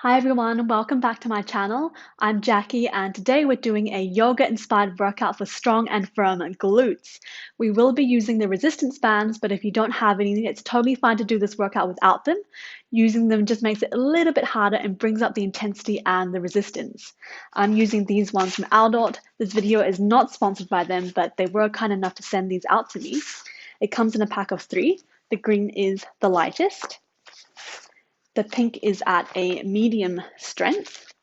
Hi everyone, welcome back to my channel. I'm Jackie and today we're doing a yoga inspired workout for strong and firm glutes. We will be using the resistance bands, but if you don't have any, it's totally fine to do this workout without them. Using them just makes it a little bit harder and brings up the intensity and the resistance. I'm using these ones from Aldort. This video is not sponsored by them, but they were kind enough to send these out to me. It comes in a pack of 3. The green is the lightest. The pink is at a medium strength.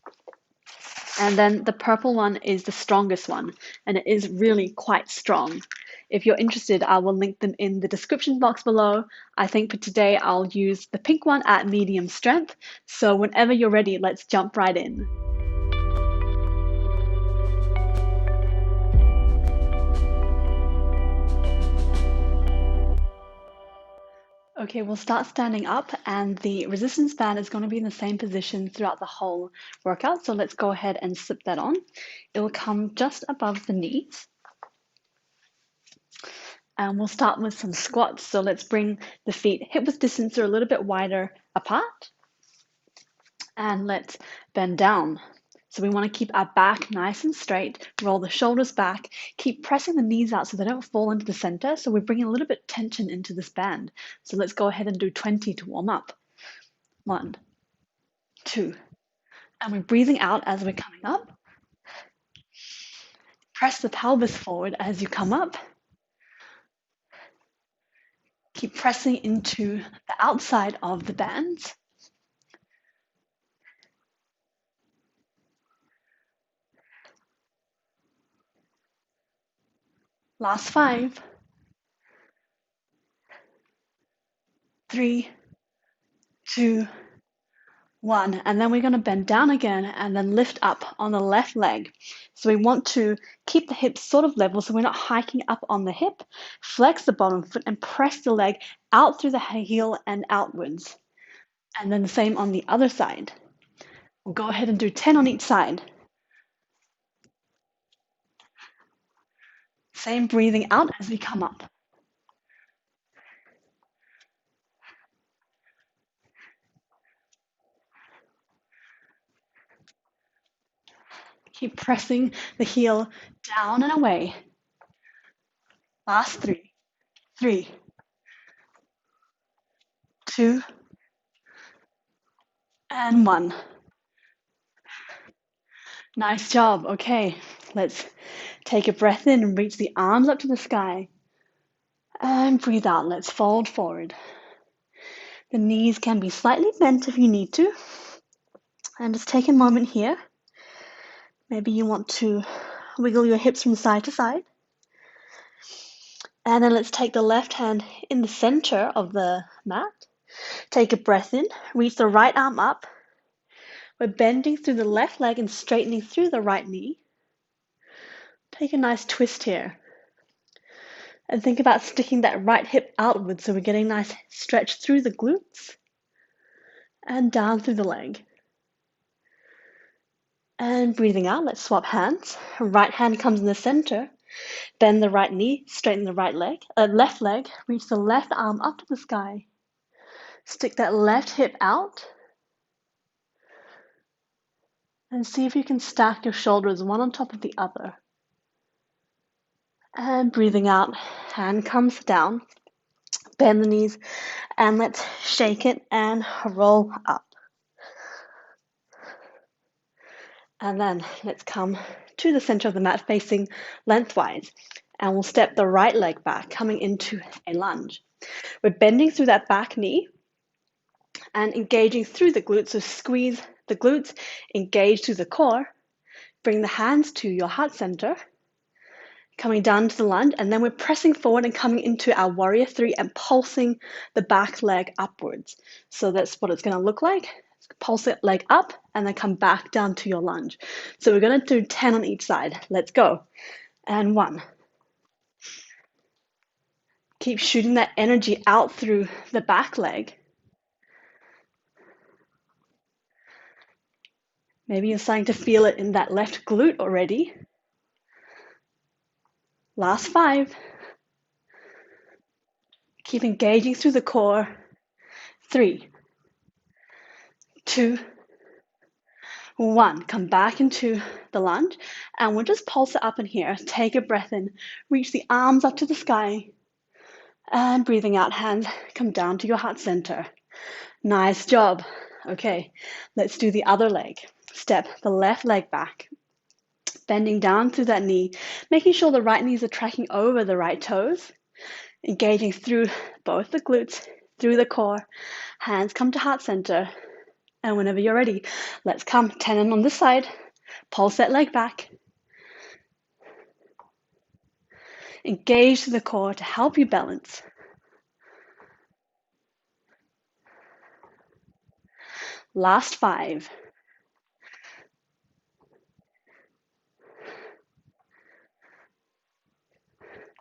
And then the purple one is the strongest one, and it is really quite strong. If you're interested, I will link them in the description box below. I think for today, I'll use the pink one at medium strength. So whenever you're ready, let's jump right in. Okay, we'll start standing up and the resistance band is going to be in the same position throughout the whole workout. So let's go ahead and slip that on. It will come just above the knees. And we'll start with some squats. So let's bring the feet hip width distance or a little bit wider apart. And let's bend down. So we want to keep our back nice and straight, roll the shoulders back, keep pressing the knees out so they don't fall into the center. So we're bringing a little bit of tension into this band. So let's go ahead and do 20 to warm up. 1, 2. And we're breathing out as we're coming up. Press the pelvis forward as you come up. Keep pressing into the outside of the bands. Last 5, 3, 2, 1. And then we're going to bend down again and then lift up on the left leg. So we want to keep the hips sort of level so we're not hiking up on the hip. Flex the bottom foot and press the leg out through the heel and outwards. And then the same on the other side. We'll go ahead and do 10 on each side. Same breathing out as we come up. Keep pressing the heel down and away. Last 3, 3, 2, and 1. Nice job. Okay, let's take a breath in and reach the arms up to the sky. And breathe out. Let's fold forward. The knees can be slightly bent if you need to. And just take a moment here. Maybe you want to wiggle your hips from side to side. And then let's take the left hand in the center of the mat. Take a breath in. Reach the right arm up. We're bending through the left leg and straightening through the right knee. Take a nice twist here. And think about sticking that right hip outwards so we're getting a nice stretch through the glutes and down through the leg. And breathing out, let's swap hands. Right hand comes in the center. Bend the right knee, straighten the left leg, reach the left arm up to the sky. Stick that left hip out. And see if you can stack your shoulders one on top of the other. And breathing out, hand comes down. Bend the knees and let's shake it and roll up. And then let's come to the center of the mat facing lengthwise. And we'll step the right leg back, coming into a lunge. We're bending through that back knee and engaging through the glutes. So squeeze the glutes, engage through the core. Bring the hands to your heart center. Coming down to the lunge, and then we're pressing forward and coming into our warrior 3 and pulsing the back leg upwards. So that's what it's going to look like. Pulse it leg up and then come back down to your lunge. So we're going to do 10 on each side. Let's go. And 1. Keep shooting that energy out through the back leg. Maybe you're starting to feel it in that left glute already. Last 5. Keep engaging through the core. 3, 2, 1, come back into the lunge, and we'll just pulse it up in here. Take a breath in, reach the arms up to the sky, and breathing out, hands come down to your heart center. Nice job. Okay, let's do the other leg. Step the left leg back, bending down through that knee, making sure the right knees are tracking over the right toes, engaging through both the glutes, through the core. Hands come to heart center. And whenever you're ready, let's come 10 in on this side. Pulse that leg back. Engage the core to help you balance. Last 5.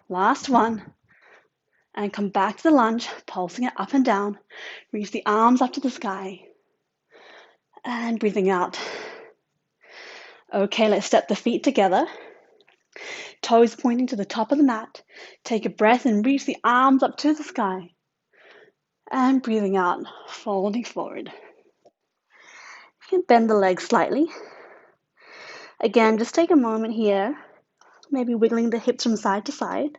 Last 1. And come back to the lunge, pulsing it up and down. Reach the arms up to the sky. And breathing out. Okay, let's step the feet together. Toes pointing to the top of the mat. Take a breath and reach the arms up to the sky. And breathing out, folding forward. You can bend the legs slightly. Again, just take a moment here, maybe wiggling the hips from side to side.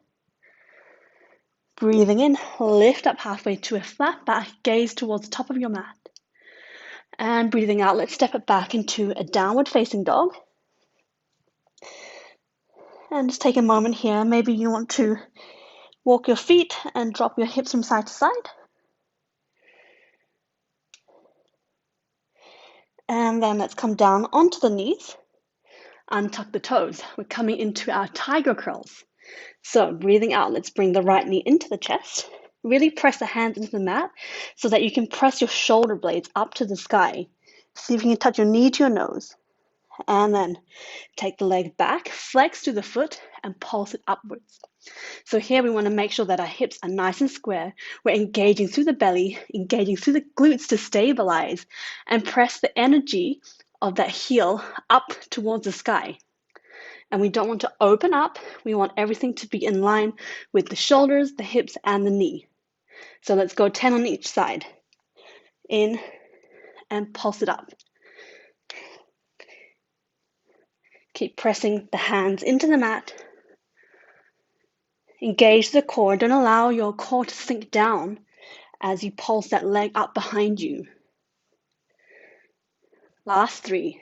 Breathing in, lift up halfway to a flat back, gaze towards the top of your mat. And breathing out, let's step it back into a downward facing dog. And just take a moment here, maybe you want to walk your feet and drop your hips from side to side. And then let's come down onto the knees, untuck the toes. We're coming into our tiger curls. So breathing out, let's bring the right knee into the chest. Really press the hands into the mat so that you can press your shoulder blades up to the sky. See if you can touch your knee to your nose. And then take the leg back, flex through the foot, and pulse it upwards. So here we want to make sure that our hips are nice and square. We're engaging through the belly, engaging through the glutes to stabilize, and press the energy of that heel up towards the sky. And we don't want to open up. We want everything to be in line with the shoulders, the hips, and the knee. So let's go 10 on each side. In and pulse it up. Keep pressing the hands into the mat. Engage the core. Don't allow your core to sink down as you pulse that leg up behind you. Last 3.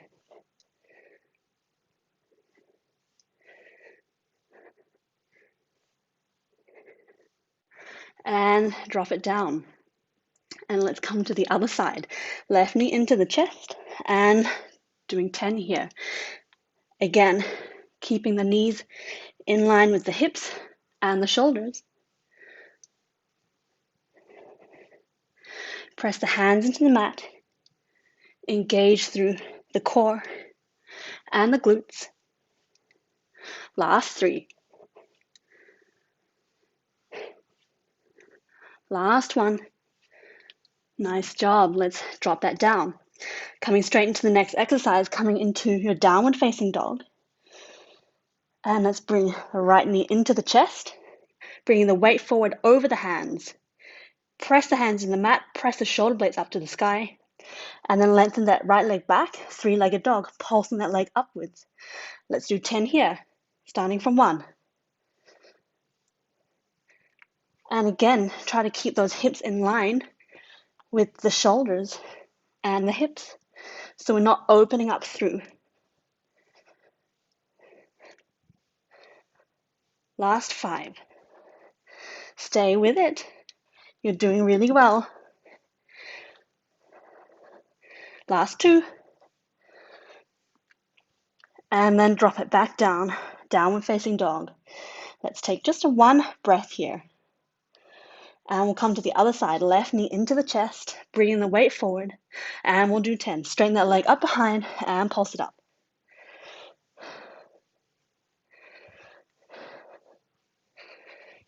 And drop it down. And let's come to the other side. Left knee into the chest and doing 10 here. Again, keeping the knees in line with the hips and the shoulders. Press the hands into the mat. Engage through the core and the glutes. Last 3. Last 1. Nice job. Let's drop that down. Coming straight into the next exercise, coming into your downward facing dog. And let's bring the right knee into the chest, bringing the weight forward over the hands. Press the hands in the mat, press the shoulder blades up to the sky, and then lengthen that right leg back, 3-legged dog, pulsing that leg upwards. Let's do 10 here, starting from 1. And again, try to keep those hips in line with the shoulders and the hips, so we're not opening up through. Last 5. Stay with it. You're doing really well. Last 2. And then drop it back down, downward facing dog. Let's take just a 1 breath here. And we'll come to the other side, left knee into the chest, bringing the weight forward. And we'll do 10. Straighten that leg up behind and pulse it up.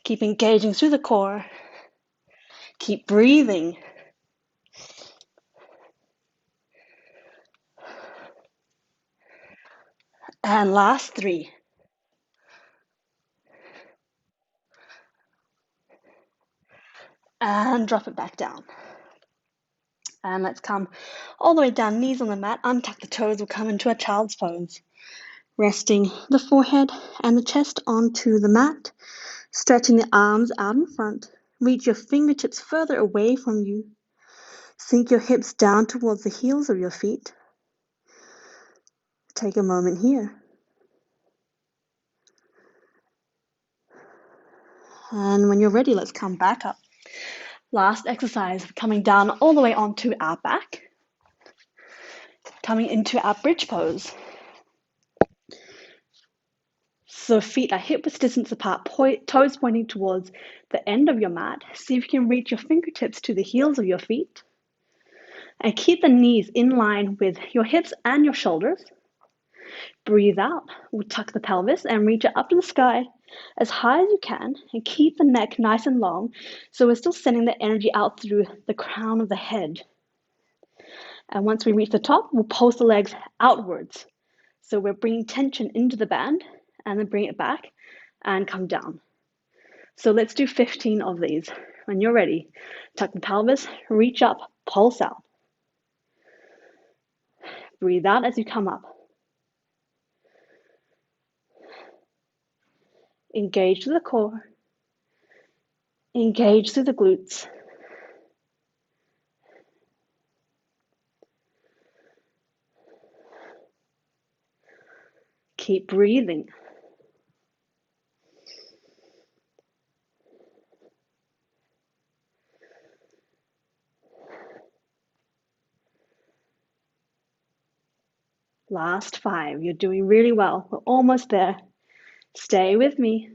Keep engaging through the core. Keep breathing. And last 3. And drop it back down. And let's come all the way down, knees on the mat, untuck the toes, we'll come into a child's pose. Resting the forehead and the chest onto the mat, stretching the arms out in front. Reach your fingertips further away from you. Sink your hips down towards the heels of your feet. Take a moment here. And when you're ready, let's come back up. Last exercise, coming down all the way onto our back, coming into our bridge pose. So feet are hip-width distance apart, toes pointing towards the end of your mat. See if you can reach your fingertips to the heels of your feet. And keep the knees in line with your hips and your shoulders. Breathe out. We'll tuck the pelvis and reach it up to the sky as high as you can, and keep the neck nice and long so we're still sending the energy out through the crown of the head. And once we reach the top, we'll pulse the legs outwards. So we're bringing tension into the band and then bring it back and come down. So let's do 15 of these. When you're ready, tuck the pelvis, reach up, pulse out. Breathe out as you come up. Engage through the core. Engage through the glutes. Keep breathing. Last 5. You're doing really well. We're almost there. Stay with me.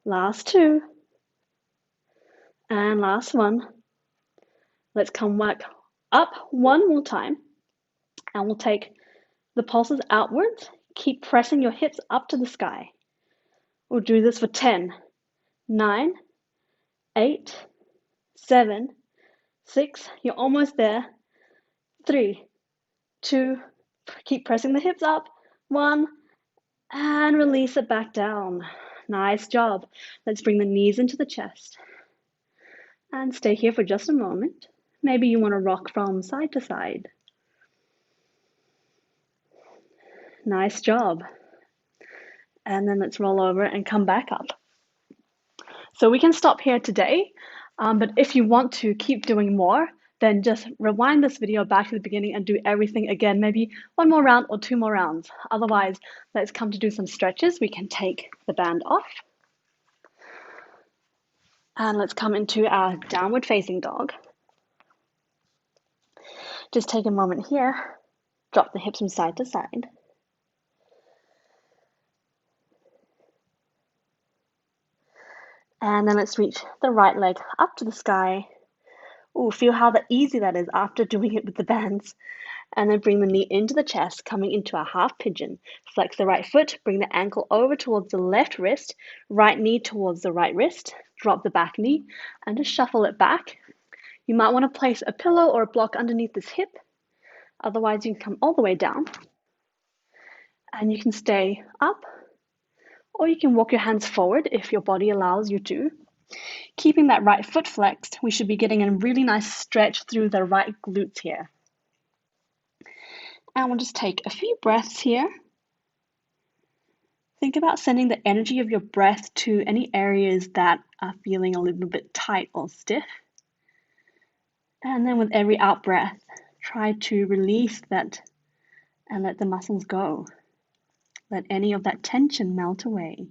Last 2. And last 1. Let's come back up one more time. And we'll take the pulses outwards. Keep pressing your hips up to the sky. We'll do this for 10, 9, 8, 7, 6. You're almost there. 3, 2. Keep pressing the hips up. 1. And release it back down. Nice job. Let's bring the knees into the chest. And stay here for just a moment. Maybe you want to rock from side to side. Nice job. And then let's roll over and come back up. So we can stop here today, but if you want to keep doing more, then just rewind this video back to the beginning and do everything again, maybe 1 more round or 2 more rounds. Otherwise, let's come to do some stretches. We can take the band off. And let's come into our downward facing dog. Just take a moment here. Drop the hips from side to side. And then let's reach the right leg up to the sky. Ooh, feel how easy that is after doing it with the bands. And then bring the knee into the chest, coming into a half pigeon. Flex the right foot, bring the ankle over towards the left wrist, right knee towards the right wrist. Drop the back knee and just shuffle it back. You might want to place a pillow or a block underneath this hip. Otherwise, you can come all the way down. And you can stay up, or you can walk your hands forward if your body allows you to. Keeping that right foot flexed, we should be getting a really nice stretch through the right glutes here. And we'll just take a few breaths here. Think about sending the energy of your breath to any areas that are feeling a little bit tight or stiff. And then with every out breath, try to release that and let the muscles go. Let any of that tension melt away.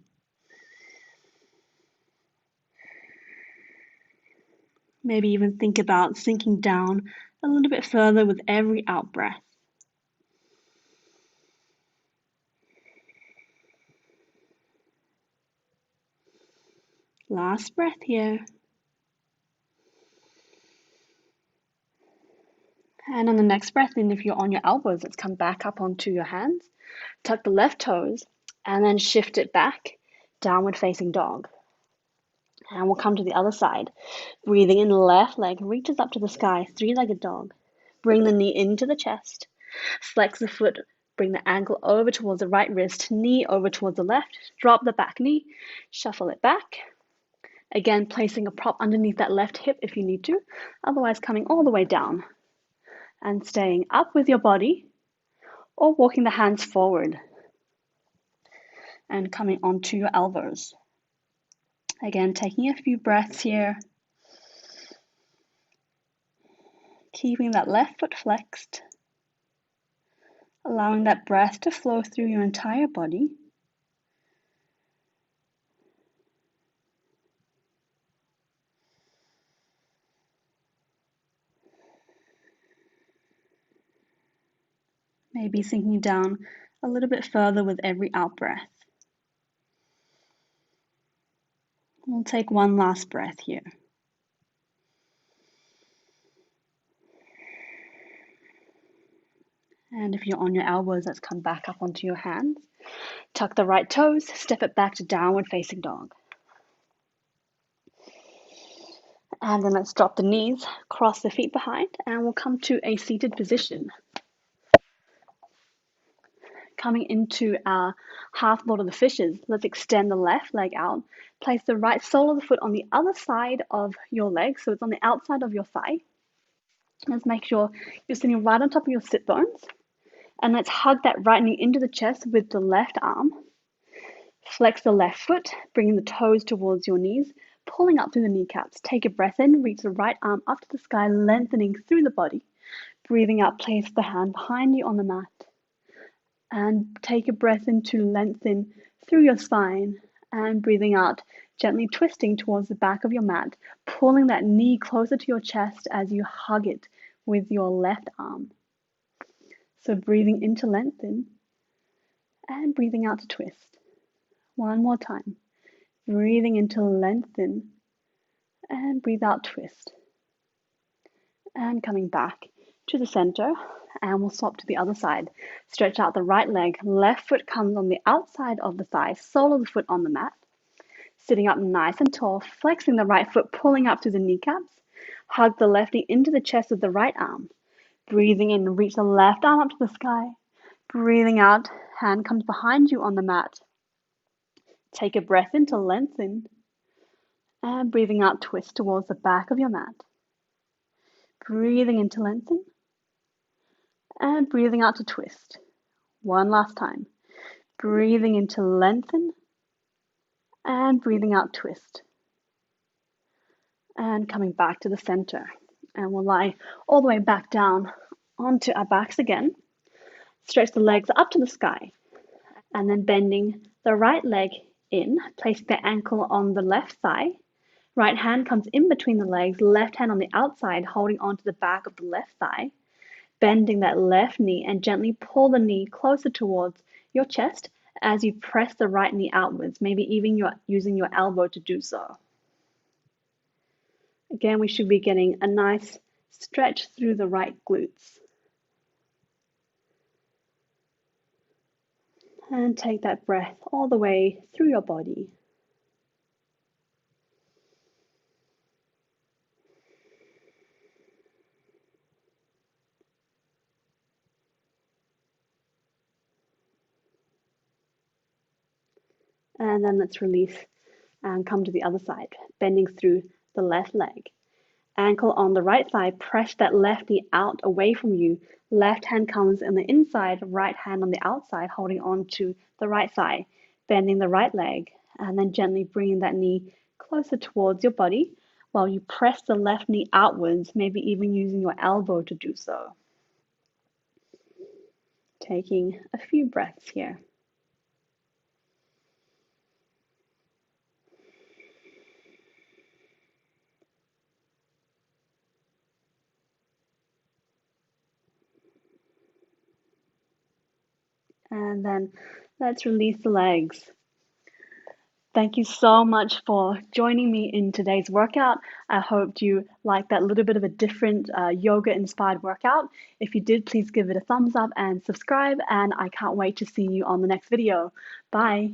Maybe even think about sinking down a little bit further with every out breath. Last breath here. And on the next breath in, if you're on your elbows, let's come back up onto your hands. Tuck the left toes and then shift it back, downward facing dog. And we'll come to the other side. Breathing in, left leg reaches up to the sky, 3-legged dog. Bring the knee into the chest. Flex the foot, bring the ankle over towards the right wrist, knee over towards the left. Drop the back knee, shuffle it back. Again, placing a prop underneath that left hip if you need to, otherwise coming all the way down and staying up with your body or walking the hands forward and coming onto your elbows. Again, taking a few breaths here, keeping that left foot flexed, allowing that breath to flow through your entire body. Maybe sinking down a little bit further with every out breath. We'll take one last breath here. And if you're on your elbows, let's come back up onto your hands. Tuck the right toes, step it back to downward facing dog. And then let's drop the knees, cross the feet behind, and we'll come to a seated position. Coming into our half Lord of the Fishes, let's extend the left leg out. Place the right sole of the foot on the other side of your leg, so it's on the outside of your thigh. Let's make sure you're sitting right on top of your sit bones. And let's hug that right knee into the chest with the left arm. Flex the left foot, bringing the toes towards your knees, pulling up through the kneecaps. Take a breath in, reach the right arm up to the sky, lengthening through the body. Breathing out, place the hand behind you on the mat. And take a breath in to lengthen through your spine. And breathing out, gently twisting towards the back of your mat, pulling that knee closer to your chest as you hug it with your left arm. So breathing in to lengthen and breathing out to twist. One more time. Breathing in to lengthen and breathe out, twist. And coming back to the center, and we'll swap to the other side. Stretch out the right leg, left foot comes on the outside of the thigh, sole of the foot on the mat. Sitting up nice and tall, flexing the right foot, pulling up through the kneecaps. Hug the left knee into the chest with the right arm. Breathing in, reach the left arm up to the sky. Breathing out, hand comes behind you on the mat. Take a breath in to lengthen. And breathing out, twist towards the back of your mat. Breathing in to lengthen. And breathing out to twist. One last time. Breathing in to lengthen. And breathing out, twist. And coming back to the center. And we'll lie all the way back down onto our backs again. Stretch the legs up to the sky. And then bending the right leg in, place the ankle on the left thigh. Right hand comes in between the legs, left hand on the outside, holding onto the back of the left thigh. Bending that left knee and gently pull the knee closer towards your chest as you press the right knee outwards, maybe even using your elbow to do so. Again, we should be getting a nice stretch through the right glutes. And take that breath all the way through your body. And then let's release and come to the other side, bending through the left leg. Ankle on the right thigh, press that left knee out away from you. Left hand comes in the inside, right hand on the outside, holding on to the right thigh. Bending the right leg, and then gently bringing that knee closer towards your body while you press the left knee outwards, maybe even using your elbow to do so. Taking a few breaths here. And then let's release the legs. Thank you so much for joining me in today's workout. I hope you liked that little bit of a different yoga-inspired workout. If you did, please give it a thumbs up and subscribe, and I can't wait to see you on the next video. Bye.